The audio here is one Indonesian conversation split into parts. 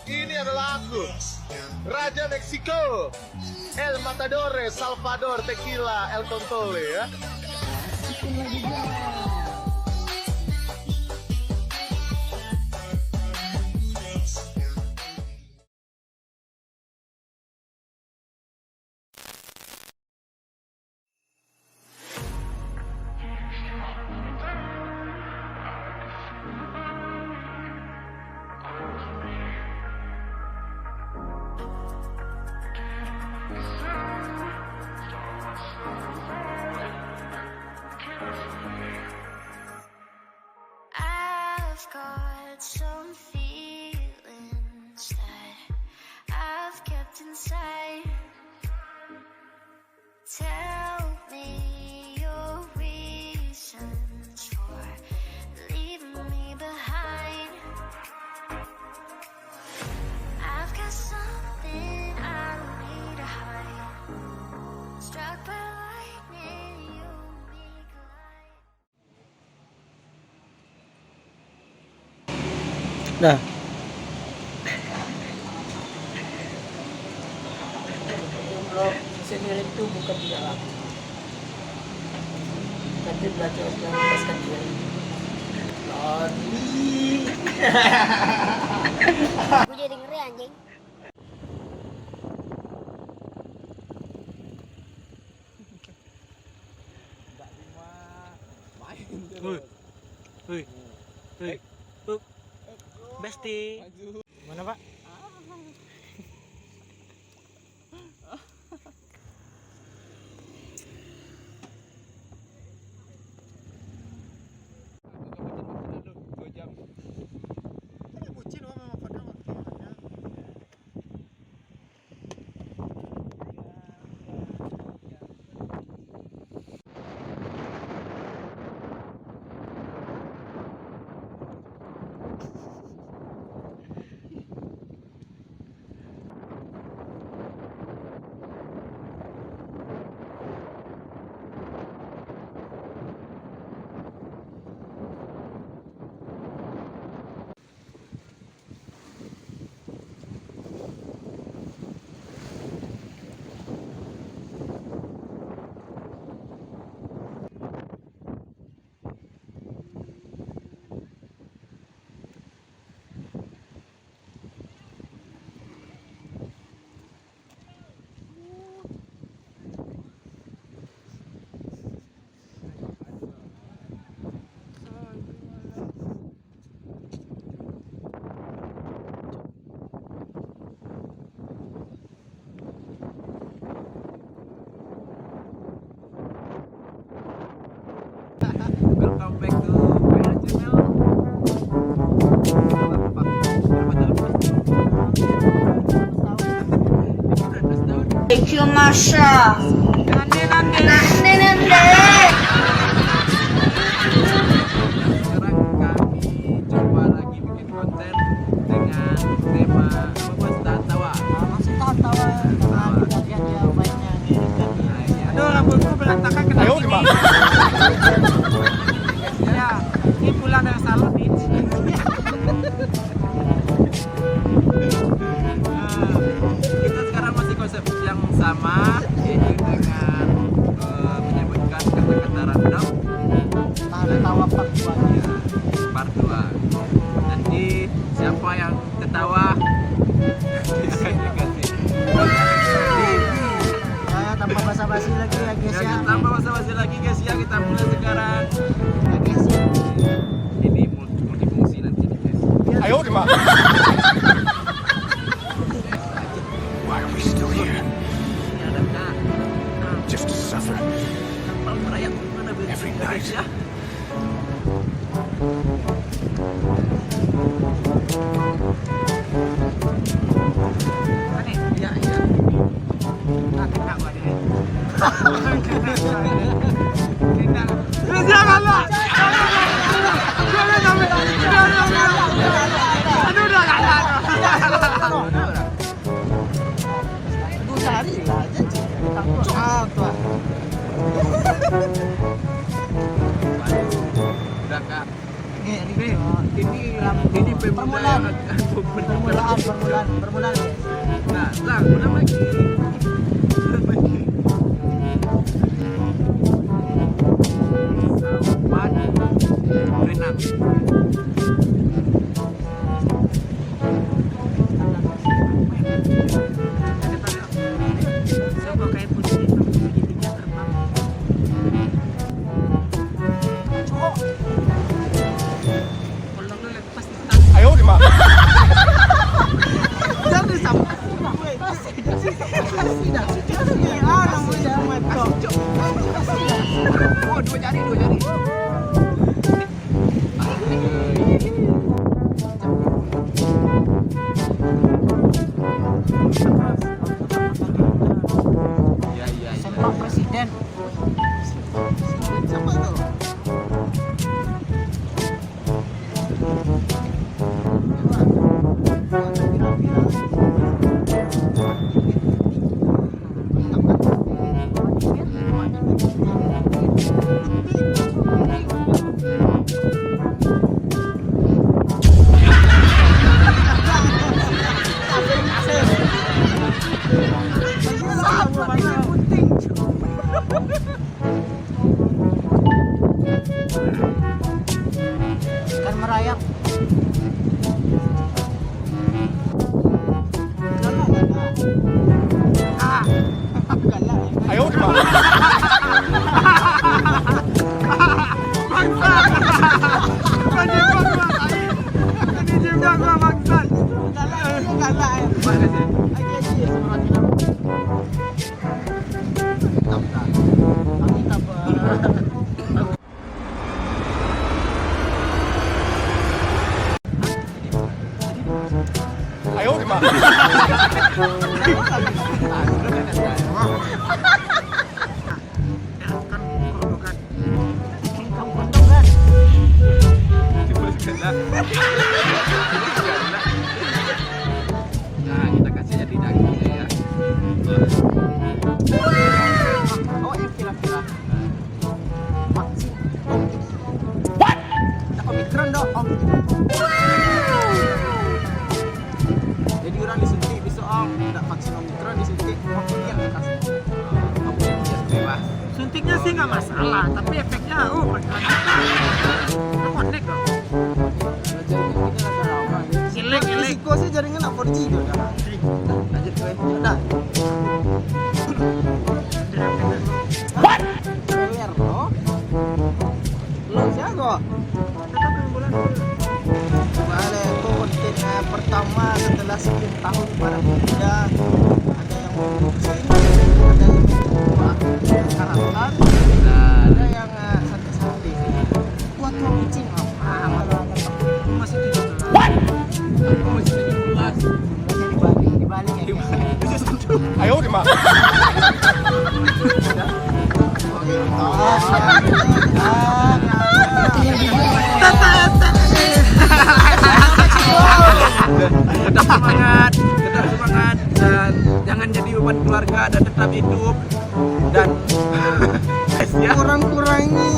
Ini adalah aku, Raja Meksiko, El Matador, Salvador, Tequila, El Contole ya. I've got some feelings that I've kept inside. Tell me your reasons for leaving me behind. I've got something I need to hide. Struck by lightning, you make light. Nah, kalau senior itu bukan di dalam, tapi belajar yang lepaskan dia. Lari. Gue jadi ngeri anjing. Wih, Besti. Mana Pak? Welcome back to my channel. Thank you, Masha. Nande. Sekarang kami coba lagi bikin konten dengan tema membuat tawa. Langsung tawa. Kita lihat jawabannya. Aduh, rambutku berantakan kena Ayo, gini. gimana? Ya, ini pulang dari salon nih. Kita sekarang masih konsep yang sama, yaitu dengan menyebutkan kata-kata random. Tawa part 2. Ya, part 2. Nanti siapa yang tertawa dia akan dikasih. Ya, tanpa basa-basi lagi ya guys Ya, ya. tanpa basa-basi lagi guys ya, kita mulai sekarang. Ya guys ya. Ini multifungsi nanti nih guys. Ayo gimana? Why are we still here? Ini ada kak. Just to suffer Kapal merayap mana every night? ya? Iya. Nah, kena gua deh. Jangan lah. Aduh, udah enggak. Aduh, cari aja sih. Apa? Udah kak. Ini ini pemuda yang permulaan. Nah, ulang lagi. Salpan berenang. Coba kayak putih itu segitiga terbang. Kalau lu lepas ditang. Ayo di mana? Jangan sampai. Sudah. Namanya mantap. Oh, dua jari. Iya. Sempak presiden. Siapa tuh? Ikan merayap. Ayo di mana? Ayo di mana? Nah, kita kasih jadi dagingnya ya. Oh, yang kira-kira. Vaksin. What? Omikron dong. Jadi orang disuntik besok tidak vaksin Omikron disuntik vaksin yang dikasih. Bebas. Suntiknya sih nggak masalah, tapi efeknya connect dong. Jelek. Risiko sih jaringan 4G tuh dah. Lanjut gue. Udah. What? Ler lo. Lo siapa? Boleh tuh konten pertama setelah sekian tahun para pemuda. Ada yang mau pusing, ada yang mau karatan, ada yang santai-santai. Buat mau kucing apa? Masih 17. What? Aku masih 17. Dibalik ya. Ayo di mana? Tetap semangat dan jangan jadi beban keluarga dan tetap hidup dan ya Kurangi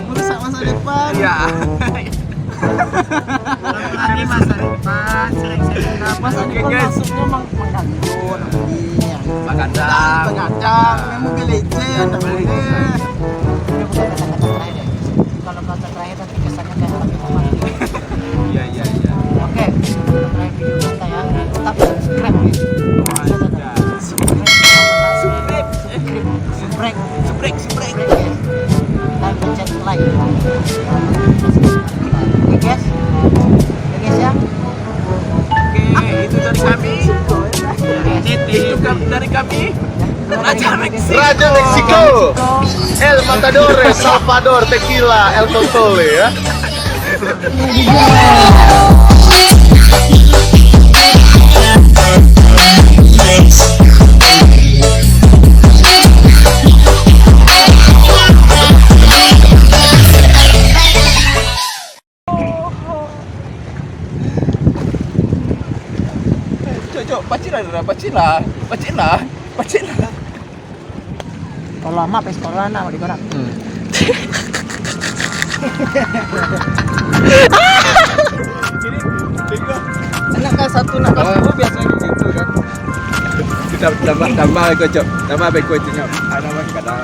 merusak masa depan. Ya. kurangi masa depan, sering-sering Masa Oke, depan guys. masuknya mengganggu nanti. Begadang. Begadang, main Mobile Legends. Kalau kata terakhir nanti kesannya kayak lagi mau mati. Iya. Oke, terakhir video kita ya. Tetap subscribe ya. Subscribe ya. Dan pencet like. Oke guys. Ya. Oke, itu dari kami. Itu dari kami. Raja Meksiko. Raja Meksiko, El Matador, Salvador, Tequila, El Tontole ya. Cok, pacila. Kalau lama sampai sekolah nah di koran. Anak kelas 1, anak kelas 2 biasanya gitu kan. Tambah beko cok, tambah beko itu nyok. Ada mas kadang.